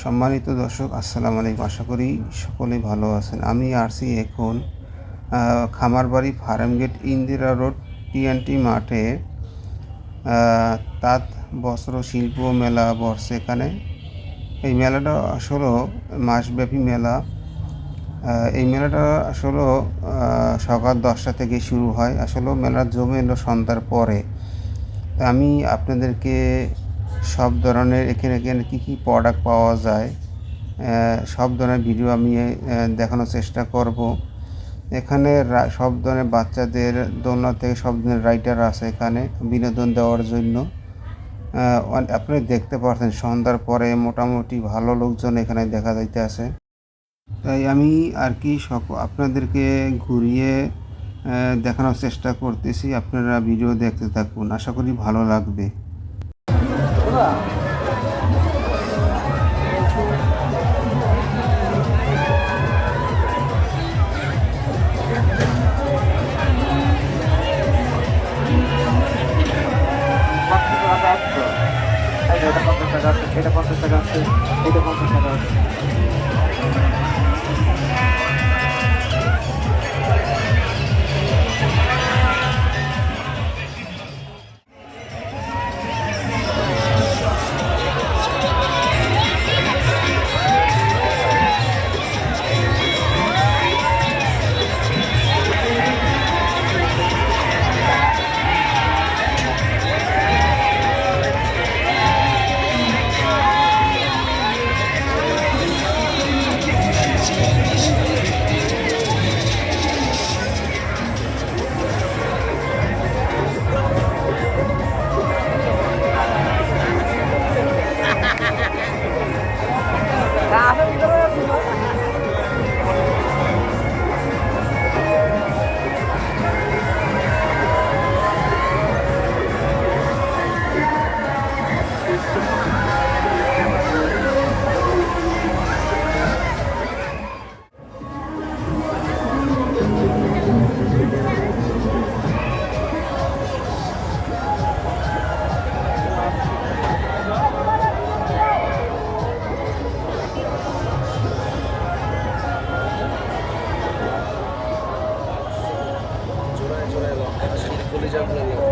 সম্মানিত দর্শক, আসসালামু আলাইকুম। আশা করি সকলেই ভালো আছেন। আমি আসছি এখন খামারবাড়ি ফার্মগেট ইন্দিরা রোড টিএনটি মাঠে তাঁত বস্ত্র শিল্প মেলা বসছে এখানে। এই মেলাটা আসলে মাসব্যাপী মেলা। এই মেলাটা আসলে সকাল 10টা থেকে শুরু হয়। আসলে মেলার জমে এলো সন্ধ্যার পরে। আমি আপনাদেরকে সব ধরনের এখানে কী কী প্রোডাক্ট পাওয়া যায় সব ধরনের ভিডিও আমি দেখানোর চেষ্টা করব। এখানে সব ধরনের বাচ্চাদের দোলনা থেকে সব ধরনের রাইডার আছে এখানে বিনোদন দেওয়ার জন্য। আপনি দেখতে পাচ্ছেন সন্ধ্যার পরে মোটামুটি ভালো লোকজন এখানে দেখা যাইতে আছে। তাই আমি আর কি আপনাদেরকে ঘুরিয়ে দেখানোর চেষ্টা করতেছি। আপনারা ভিডিও দেখতে থাকুন, আশা করি ভালো লাগবে। এটা 50 টাকা আছে, এটা 50 টাকা আছে, এটা 50 টাকা আছে।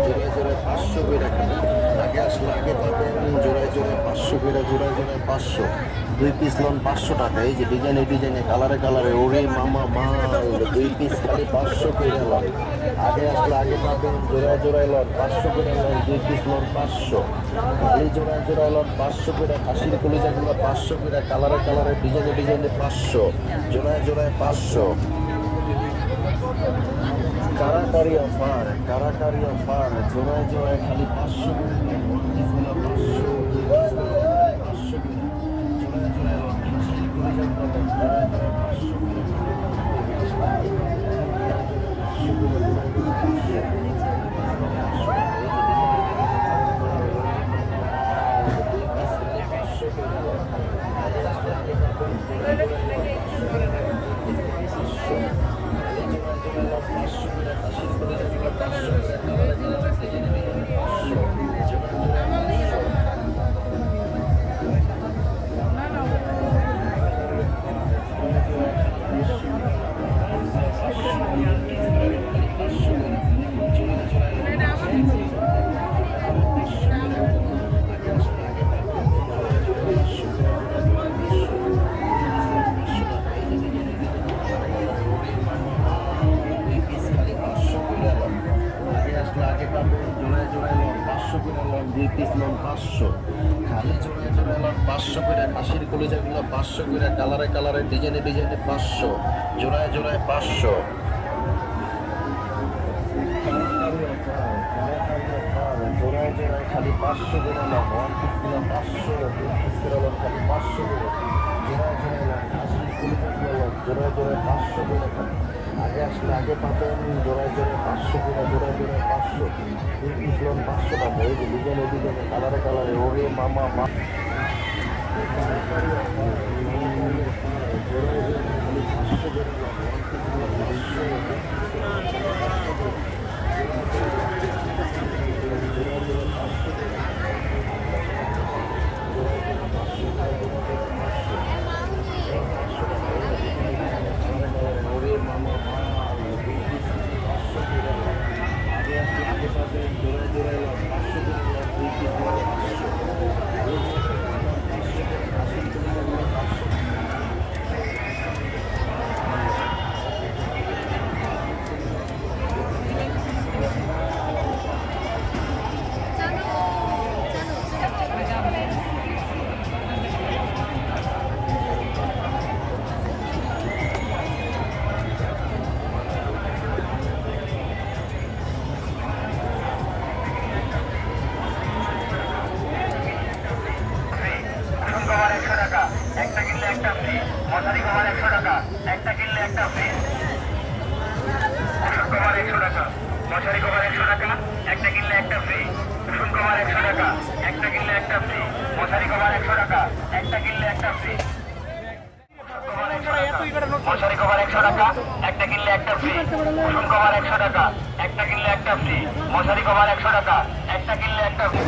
জোড়ায় জোড়ায় 500 করে রাখেন। আগে আসলে আগে পাবেন জোড়ায় জোড়ায় 500 করে, জোড়ায় জোড়ায় 500। 2 পিস লন 500 টাকা। এই যে ডিজাইনে কালারে কালারে, ওরে মামা মা, 2 পিস খালি 500 করে লন। আগে আসলে আগে পাবেন জোড়ায় জোড়ায় লন 500 করে লন, 2 পিস লন 500। খালি জোড়ায় জোড়ায় লন 500 করে। খাসির কলিজাগুলো 500 করে, কালারে কালারে ডিজাইনে 500, জোড়ায় জোড়ায় 500। কারাকারি অফার, জোড়ায় জোড়ায় খালি 500 করে, 500 500 করে, জোড়ায় জোড়ায় খাসির কলিজাগুলো জোড়ায় জোড়ায় 500 করে, 500 করে। আগে পাবেন জোড়ায় জোড়ায় লন 500 করে লন, 2 পিস লন 500। খালি জোড়ায় জোড়ায় লন 500 করে। খাসির কলিজাগুলো 500 করে, কালারে কালারে ডিজাইনে 500, জোড়ায় জোড়ায় 500। জোড়ায় জোড়ায় খালি 500 করে লন, 1 পিস গুলো 500, 2 পিস করে লন খালি 500 করে, জোড়ায় জোড়ায় লন। খাসির কলিজাগুলো লন জোড়ায় জোড়ায় 500 করে খালি। আগে আসলে আগে পাবেন জোড়ায় জোড়ায় 500 করে, জোড়ায় জোড়ায় 500, 2 পিস লন 500 টাকা। এই যে ডিজাইনে কালারে কালারে, ওরে মামা মা, জোড়ায় জোড়ায় খালি 500 করে লন, 1 পিস গুলো 500, 2 পিস করে লন খালি 500 করে, জোড়ায় জোড়ায় 500 করে, জোড়ায় জোড়ায় 500 করে, জোড়ায় জোড়ায় 500 একটা কিনলে একটা ফ্রি। মশারি কভার 100 টাকা, একটা কিনলে একটা ফ্রি। কুশন কভার 100 টাকা, মশারি কভার 100 টাকা, একটা কিনলে একটা ফ্রি। কুশন কভার 100 টাকা, একটা কিনলে একটা ফ্রি। মশারি কভার 100 টাকা, একটা কিনলে একটা ফ্রি। মশারি কভার 100 টাকা, একটা কিনলে একটা ফ্রি। কুশন কভার 100 টাকা, একটা কিনলে একটা ফ্রি। মশারি কভার 100 টাকা, একটা কিনলে একটা ফ্রি।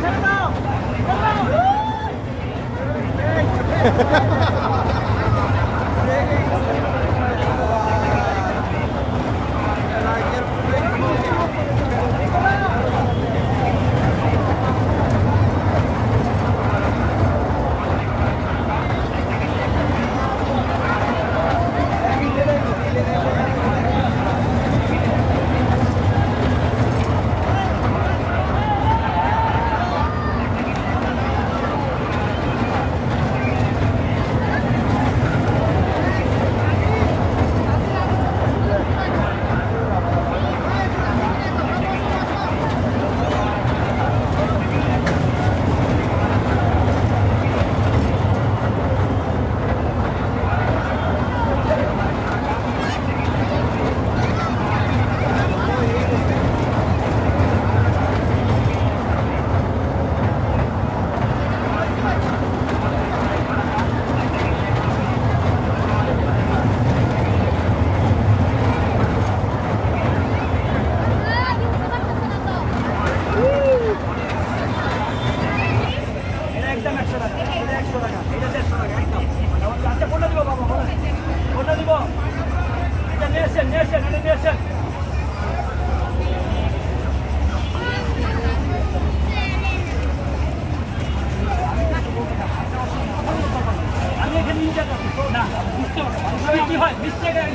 একদম 100 টাকা, এটা 100 টাকা, এটা 150 টাকা একদম। আচ্ছা কোনটা দিব বাবা বলেন? কোনটা দিব? এটা নিয়ে আসেন, এটা নিয়ে আসেন। আমি এখানে নিয়ে যাচ্ছি। না, বুঝতে পারছি। কি হয়? মিস্টেক আমি